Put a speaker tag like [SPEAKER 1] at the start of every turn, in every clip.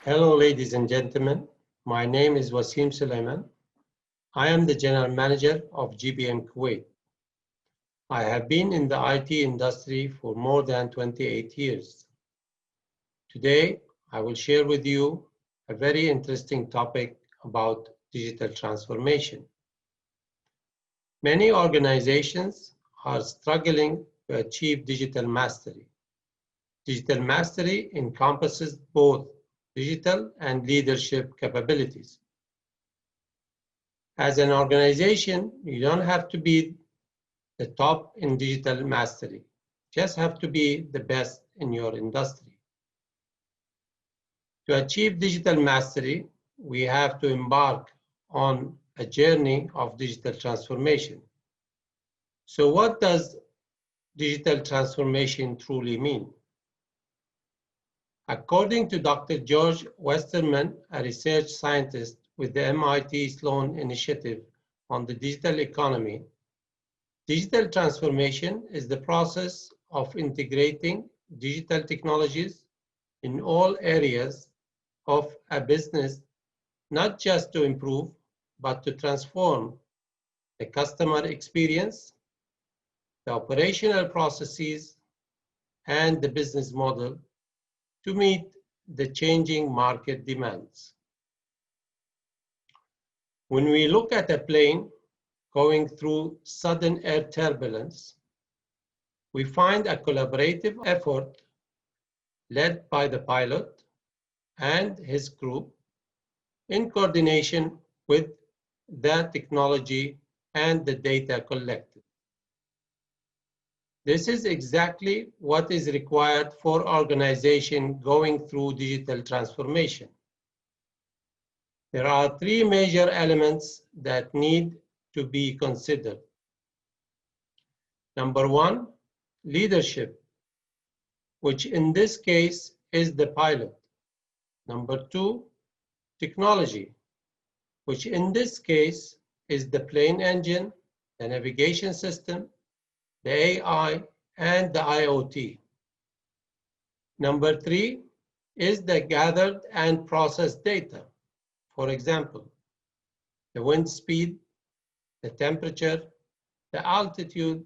[SPEAKER 1] Hello, ladies and gentlemen. My name is Wassim Seliman. I am the General Manager of GBM Kuwait. I have been in the IT industry for more than 28 years. Today, I will share with you a very interesting topic about digital transformation. Many organizations are struggling to achieve digital mastery. Digital mastery encompasses both digital and leadership capabilities. As an organization, you don't have to be the top in digital mastery. You just have to be the best in your industry. To achieve digital mastery, we have to embark on a journey of digital transformation. So what does digital transformation truly mean? According to Dr. George Westerman, a research scientist with the MIT Sloan Initiative on the Digital Economy, digital transformation is the process of integrating digital technologies in all areas of a business, not just to improve, but to transform the customer experience, the operational processes, and the business model to meet the changing market demands. When we look at a plane going through sudden air turbulence, we find a collaborative effort led by the pilot and his crew in coordination with the technology and the data collected. This is exactly what is required for organizations going through digital transformation. There are three major elements that need to be considered. Number one, leadership, which in this case is the pilot. Number two, technology, which in this case is the plane engine, the navigation system, the AI, and the IoT. Number three is the gathered and processed data. For example, the wind speed, the temperature, the altitude,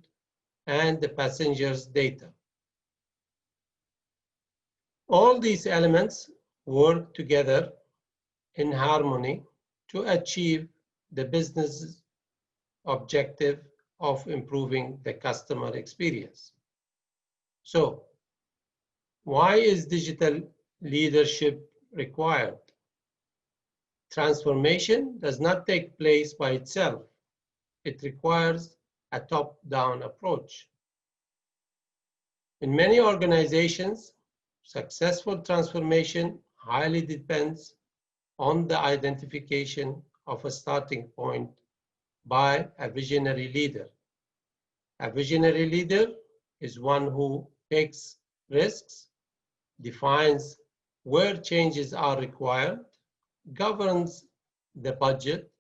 [SPEAKER 1] and the passenger's data. All these elements work together in harmony to achieve the business objective of improving the customer experience. So, why is digital leadership required? Transformation does not take place by itself. It requires a top-down approach. In many organizations, successful transformation highly depends on the identification of a starting point by a visionary leader. A visionary leader is one who takes risks, defines where changes are required, governs the budget,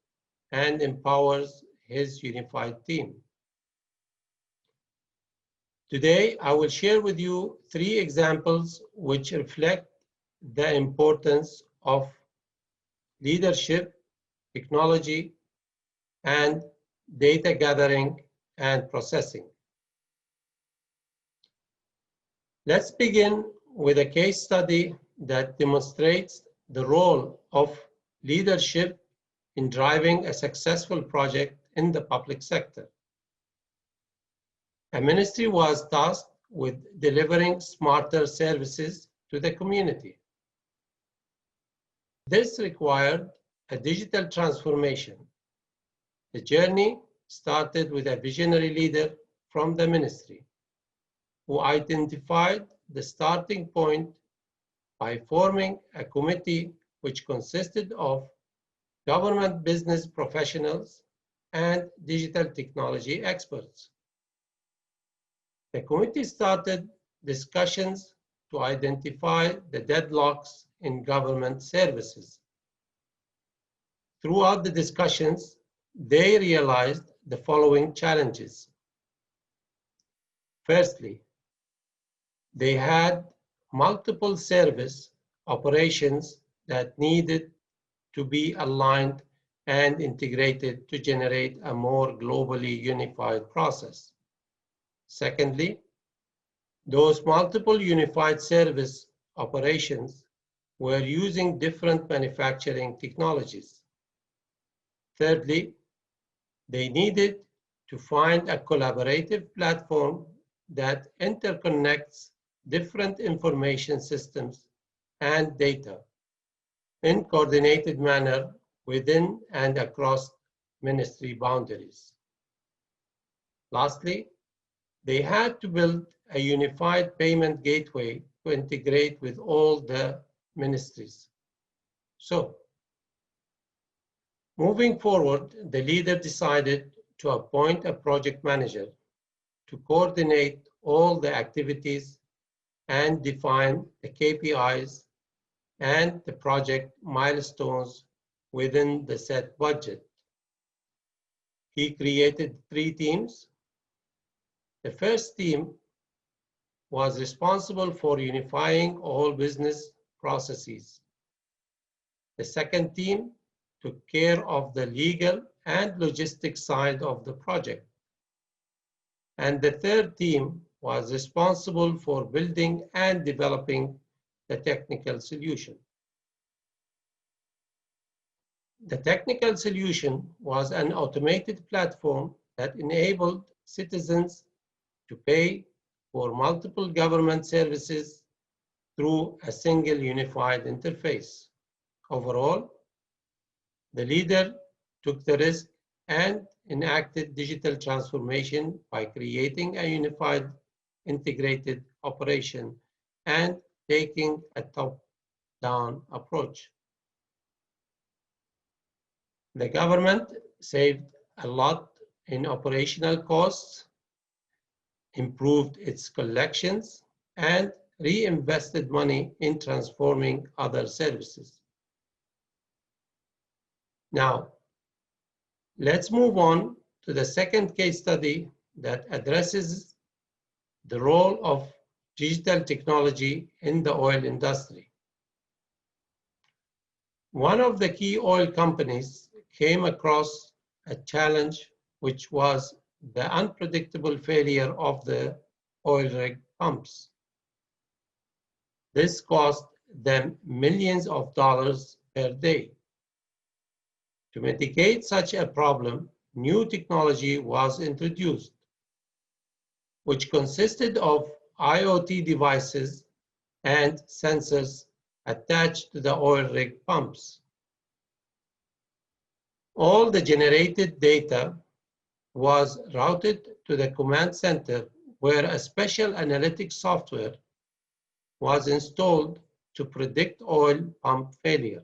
[SPEAKER 1] and empowers his unified team. Today, I will share with you three examples which reflect the importance of leadership, technology, and data gathering and processing. Let's begin with a case study that demonstrates the role of leadership in driving a successful project in the public sector. A ministry was tasked with delivering smarter services to the community. This required a digital transformation. The journey started with a visionary leader from the ministry who identified the starting point by forming a committee which consisted of government business professionals and digital technology experts. The committee started discussions to identify the deadlocks in government services. Throughout the discussions, they realized the following challenges. Firstly, they had multiple service operations that needed to be aligned and integrated to generate a more globally unified process. Secondly, those multiple unified service operations were using different manufacturing technologies. Thirdly, they needed to find a collaborative platform that interconnects different information systems and data in coordinated manner within and across ministry boundaries. Lastly, they had to build a unified payment gateway to integrate with all the ministries. So, moving forward, the leader decided to appoint a project manager to coordinate all the activities and define the KPIs and the project milestones within the set budget. He created 3 teams. The first team was responsible for unifying all business processes. The second team took care of the legal and logistics side of the project. And the third team was responsible for building and developing the technical solution. The technical solution was an automated platform that enabled citizens to pay for multiple government services through a single unified interface. Overall, the leader took the risk and enacted digital transformation by creating a unified integrated operation and taking a top-down approach. The government saved a lot in operational costs, improved its collections, and reinvested money in transforming other services. Now, let's move on to the second case study that addresses the role of digital technology in the oil industry. One of the key oil companies came across a challenge, which was the unpredictable failure of the oil rig pumps. This cost them millions of dollars per day. To mitigate such a problem, new technology was introduced, which consisted of IoT devices and sensors attached to the oil rig pumps. All the generated data was routed to the command center, where a special analytics software was installed to predict oil pump failure.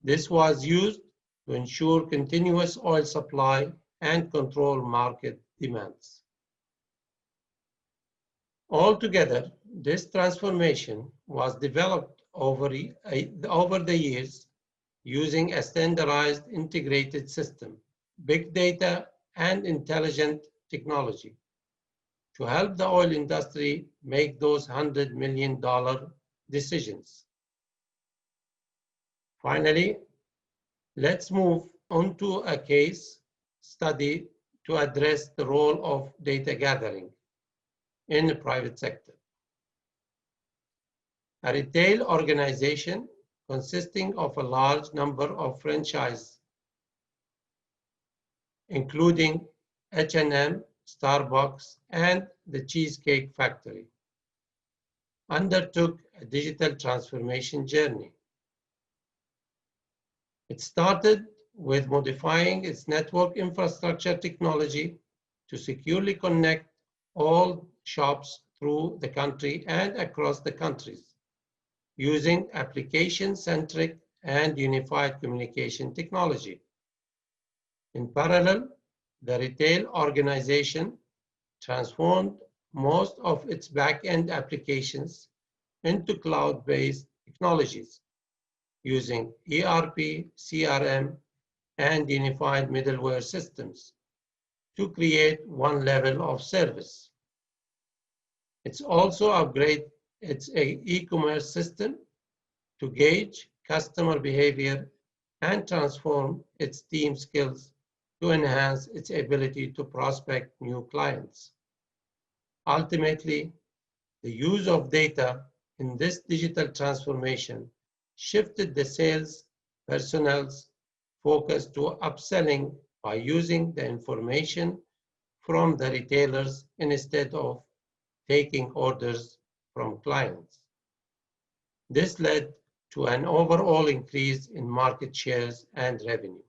[SPEAKER 1] This was used to ensure continuous oil supply and control market demands. Altogether, this transformation was developed over the years using a standardized integrated system, big data, and intelligent technology to help the oil industry make those $100 million decisions. Finally, let's move on to a case study to address the role of data gathering in the private sector. A retail organization consisting of a large number of franchises, including H&M, Starbucks, and the Cheesecake Factory, undertook a digital transformation journey. It started with modifying its network infrastructure technology to securely connect all shops through the country and across the countries, using application-centric and unified communication technology. In parallel, the retail organization transformed most of its back-end applications into cloud-based technologies, using ERP, CRM, and unified middleware systems to create one level of service. It's also upgraded its e-commerce system to gauge customer behavior and transform its team skills to enhance its ability to prospect new clients. Ultimately, the use of data in this digital transformation shifted the sales personnel's focus to upselling by using the information from the retailers instead of taking orders from clients. This led to an overall increase in market shares and revenue.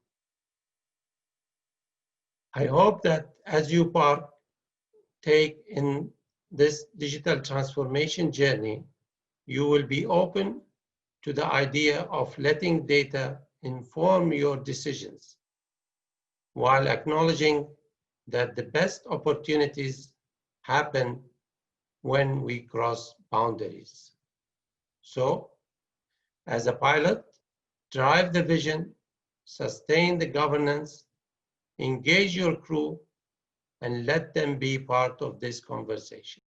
[SPEAKER 1] I hope that as you partake in this digital transformation journey, you will be open to the idea of letting data inform your decisions, while acknowledging that the best opportunities happen when we cross boundaries. So, as a pilot, drive the vision, sustain the governance, engage your crew, and let them be part of this conversation.